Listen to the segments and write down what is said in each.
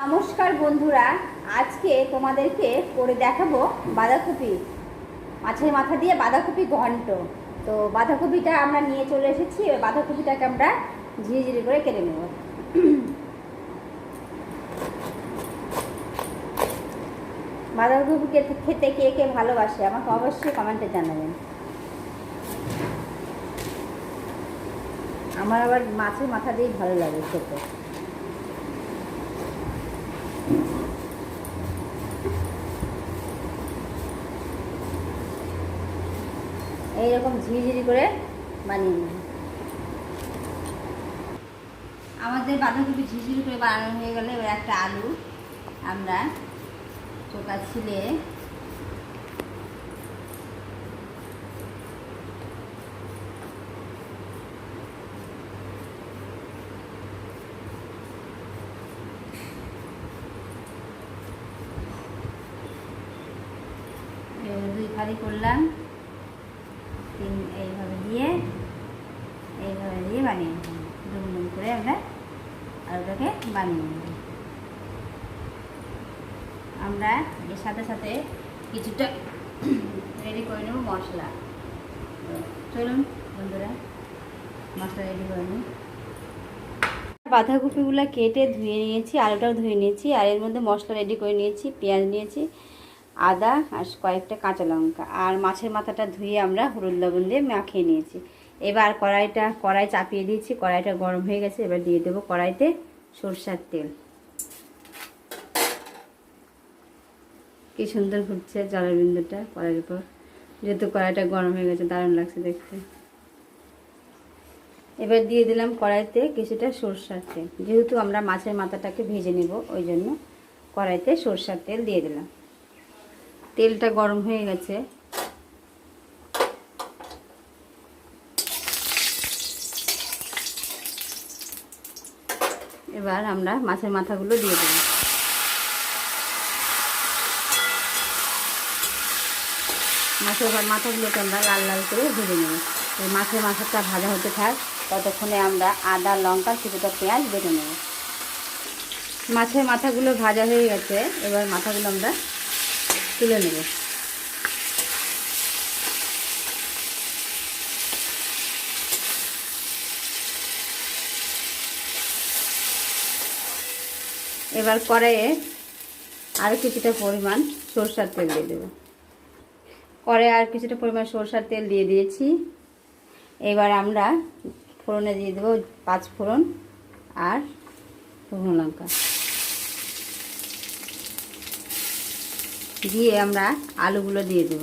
নমস্কার বন্ধুরা, আজকে তোমাদেরকে করে দেখাবো বাঁধাকপি, মাছের মাথা দিয়ে বাঁধাকপি ঘন্ট। তো বাঁধাকপিটা আমরা নিয়ে চলে এসেছি, এবার বাঁধাকপিটাকে আমরা ঝিরিঝিরি করে কেটে নেব। বাঁধাকপি খেতে কে কে ভালোবাসে আমাকে অবশ্যই কমেন্টে জানাবেন। আমার আবার মাছের মাথা দিয়েই ভালো লাগে খেতে। এইরকম ঝিরিঝিরি করে বানিয়ে নিই। আমাদের বাঁধাকপি ঝিরিঝিরি করে বানানো হয়ে গেলে এবার একটা আলু আমরা চোখা ছিলে দুই ফালি করলাম, এইভাবে দিয়ে বানিয়ে নেব। ডুম করে আমরা আলুটাকে বানিয়ে নেব। আমরা এর সাথে সাথে কিছুটা রেডি করে নেব মশলা। চলুন বন্ধুরা মশলা রেডি করে নিই। বাঁধাকপিগুলো কেটে ধুয়ে নিয়েছি, আলুটাও ধুয়ে নিয়েছি, আর এর মধ্যে মশলা রেডি করে নিয়েছি। পেঁয়াজ নিয়েছি, আদা আর কয়েকটা কাঁচা লঙ্কা, আর মাছের মাথাটা ধুয়ে আমরা হলুদ লবণ দিয়ে মাখিয়ে নিয়েছি। এবার কড়াই চাপিয়ে দিয়েছি, কড়াইটা গরম হয়ে গেছে। এবার দিয়ে দেবো কড়াইতে সরষের তেল। কি সুন্দর ঘুরছে জলের বিন্দুটা কড়াইয়ের উপর, যেহেতু কড়াইটা গরম হয়ে গেছে দারুণ লাগছে দেখতে। এবার দিয়ে দিলাম কড়াইতে কিছুটা সরষের তেল, যেহেতু আমরা মাছের মাথাটাকে ভেজে নেব ওই জন্য কড়াইতে সরষের তেল দিয়ে দিলাম। তেলটা গরম হয়ে গেছে, এবার আমরা মাছের মাথাগুলো দিয়ে দেব। মাছের মাথাগুলোকে আমরা লাল লাল করে ভেজে নেব। এই মাছের মাথাটা ভাজা হতে থাক, ততক্ষণে আমরা আদা লঙ্কা কিছুটা পেঁয়াজ বেটে নেব। মাছের মাথাগুলো ভাজা হয়ে গেছে, এবার মাথাগুলো আমরা তুলে নেব। এবার কড়াইয়ে আরও কিছুটা পরিমাণ সরষের তেল দিয়ে দেবো। কড়াইয়ে আর কিছুটা পরিমাণ সরষের তেল দিয়ে দিয়েছি। এবার আমরা ফোড়নে দিয়ে দেবো 5 ফোড়ন আর শুকনো লঙ্কা দিয়ে আমরা আলুগুলো দিয়ে দেব।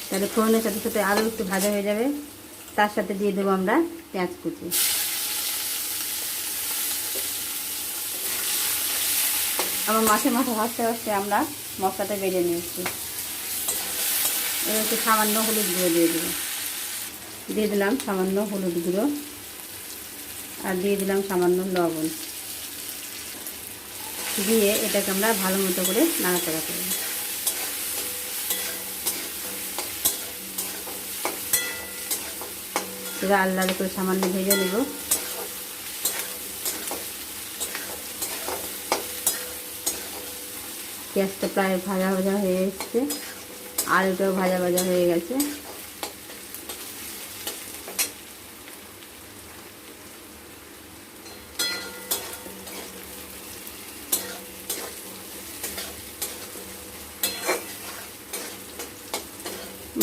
তাহলে ফোড়নের সাথে সাথে আলু একটু ভাজা হয়ে যাবে। তার সাথে দিয়ে দেবো আমরা পেঁয়াজ কুচি। আবার মাছের মাথা ভাজতে ভাজতে আমরা মশলাটা বেজে নিয়েছি। এবার একটু সামান্য হলুদ গুঁড়ো দিয়ে দেবো। দিয়ে দিলাম সামান্য হলুদ গুঁড়ো আর দিয়ে দিলাম সামান্য লবণ দিয়ে এটাকে আমরা ভালো মতো করে নাড়াচাড়া করব। এবার আলাদা আলাদা করে সামান্য ভেজে নেব। পেঁয়াজটা প্রায় ভাজা ভাজা হয়ে এসছে, আলুটাও ভাজা ভাজা হয়ে গেছে।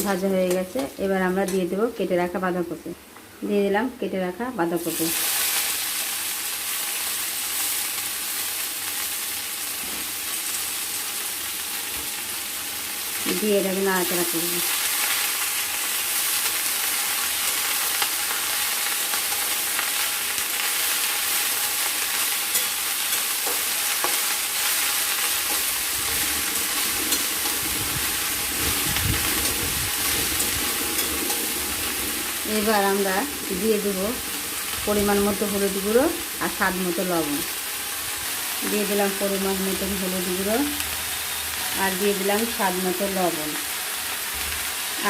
ভাজা হয়ে গেছে, এবার আমরা দিয়ে দেবো কেটে রাখা বাঁধাকপি। দিয়ে দিলাম কেটে রাখা বাঁধাকপি। দিয়ে এটাকে নাড়াচাড়া করব। এবার আমরা দিয়ে দেব পরিমাণ মতো হলুদ গুঁড়ো আর স্বাদ মতো লবণ। দিয়ে দিলাম পরিমাণ মতো হলুদ গুঁড়ো আর দিয়ে দিলাম স্বাদ মতো লবণ,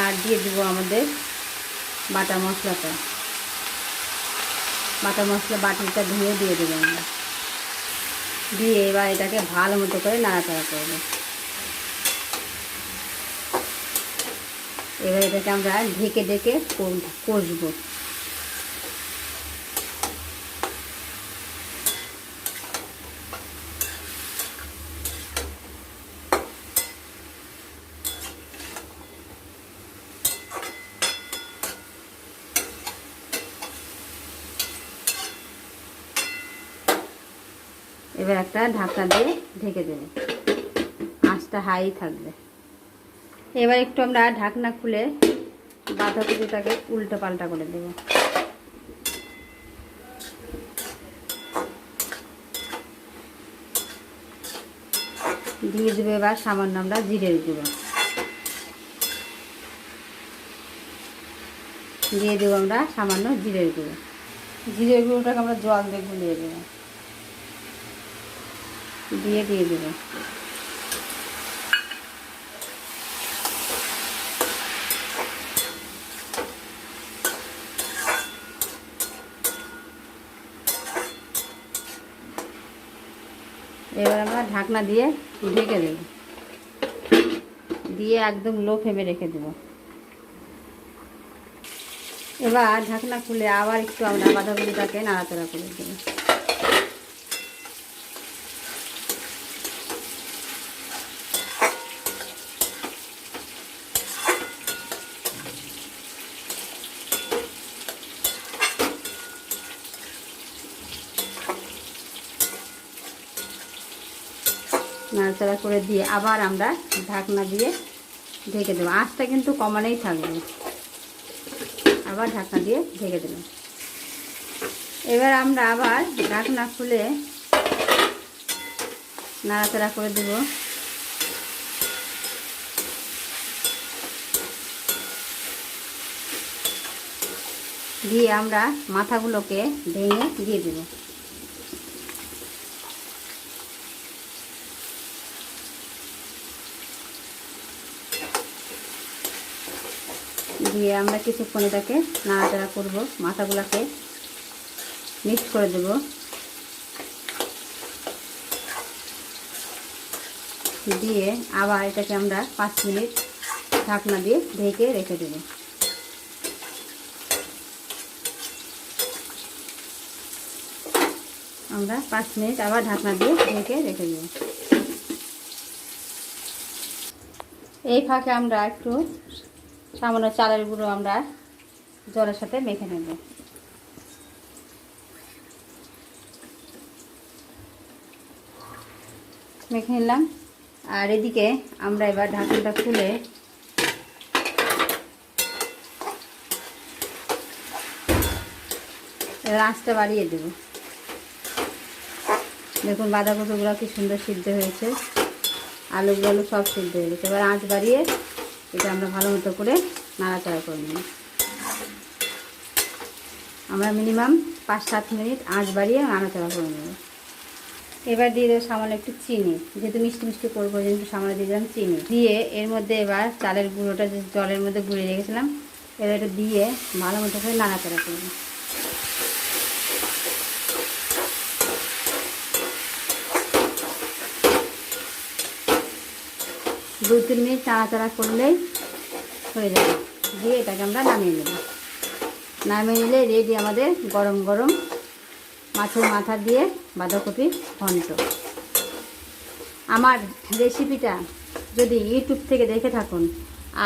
আর দিয়ে দেবো আমাদের বাটা মশলাটা। বাটা মশলা বাটিটা ধুয়ে দিয়ে দেবো আমরা। দিয়ে এবার এটাকে ভালো মতো করে নাড়াচাড়া করবো। এবার এটাকে আমরা ঢেকে ঢেকে কষবো। এবার একটা ঢাকনা দিয়ে ঢেকে দেবো, আঁচটা হাই থাকবে। এবার একটু আমরা ঢাকনা খুলে বাঁধাকপিটাকে উল্টো পাল্টা করে দেব। দিয়ে দেবো এবার সামান্য আমরা জিরের গুঁড়ো দিয়ে দেবো, আমরা সামান্য জিরের গুঁড়ো। জিরের গুঁড়োটাকে আমরা জল দিয়ে গুলিয়ে দেবো, দিয়ে দেবো। এবার আমরা ঢাকনা দিয়ে ঢেকে দেব, দিয়ে একদম লো ফ্লেমে রেখে দেব। এবার ঢাকনা খুলে আবার একটু আমরা বাঁধাকপিটাকে নাড়াচাড়া করে দেব। নাড়াচাড়া করে দিয়ে আবার আমরা ঢাকনা দিয়ে ঢেকে দেবো। আঁচটা কিন্তু কমানোই থাকবে। আবার ঢাকনা দিয়ে ঢেকে দেবো। এবার আমরা আবার ঢাকনা খুলে নাড়াচাড়া করে দেব। দিয়ে আমরা মাথাগুলোকে ভেঙে দিয়ে দেব। দিয়ে আমরা কিছুক্ষণ এটাকে নাড়াচাড়া করব, মাথাগুলোকে মিক্স করে দেব। দিয়ে আবার এটাকে আমরা 5 মিনিট ঢাকনা দিয়ে ঢেকে রেখে দেব। আমরা 5 মিনিট আবার ঢাকনা দিয়ে ঢেকে রেখে দেব। এই ফাঁকে আমরা একটু সামান্য চালের গুঁড়ো আমরা জলের সাথে মেখে নেব। মেখে নিলাম। আর এদিকে আমরা এবার ঢাকনাটা খুলে এবার আঁচটা বাড়িয়ে দেব। দেখুন বাঁধাকপিগুলো কি সুন্দর সিদ্ধ হয়েছে, আলুগুলো সব সিদ্ধ হয়ে গেছে। এবার আঁচ বাড়িয়ে এটা আমরা ভালো মতো করে নাড়াচাড়া করে নিই। আমরা মিনিমাম 5-7 মিনিট আঁচ বাড়িয়ে নাড়াচাড়া করে নেব। এবার দিয়ে দেবো সামান্য একটু চিনি, যেহেতু মিষ্টি মিষ্টি করবো যেহেতু সামান্য দিয়ে দিলাম চিনি। দিয়ে এর মধ্যে এবার চালের গুঁড়োটা যে জলের মধ্যে গুঁড়িয়ে রেখেছিলাম এবার এটা দিয়ে ভালো মতো করে নাড়াচাড়া করব। দু 3 মিনিট নাড়াচাড়া করলেই হয়ে যাবে। দিয়ে এটাকে আমরা নামিয়ে নেব। নামিয়ে নিলে রেডি আমাদের গরম গরম মাছের মাথা দিয়ে বাঁধাকপি ঘন্ট। আমার রেসিপিটা যদি ইউটিউব থেকে দেখে থাকুন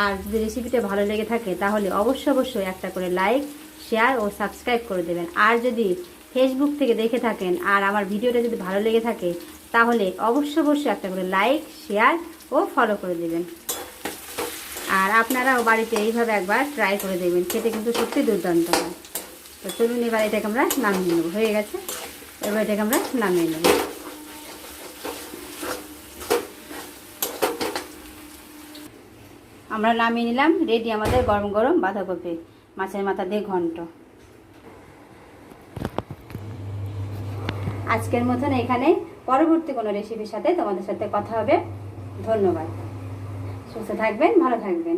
আর যদি রেসিপিটা ভালো লেগে থাকে তাহলে অবশ্যই একটা করে লাইক, শেয়ার ও সাবস্ক্রাইব করে দেবেন। আর যদি ফেসবুক থেকে দেখে থাকেন আর আমার ভিডিওটা যদি ভালো লেগে থাকে তাহলে অবশ্যই একটা করে লাইক, শেয়ার ও ফলো করে দেবেন। আর আপনারাও বাড়িতে এইভাবে একবার ট্রাই করে দেবেন, খেতে কিন্তু সত্যি দুর্দান্ত হয়। তো চলুন এবার এটাকে আমরা নামিয়ে নেব। হয়ে গেছে, এবার এটাকে আমরা নামিয়ে নেব। আমরা নামিয়ে নিলাম। রেডি আমাদের গরম গরম বাঁধাকপি মাছের মাথা দিয়ে ঘন্ট। আজকের মতন এখানে, পরবর্তী কোনো রেসিপির সাথে তোমাদের সাথে কথা হবে। ধন্যবাদ। সুস্থ থাকবেন, ভালো থাকবেন।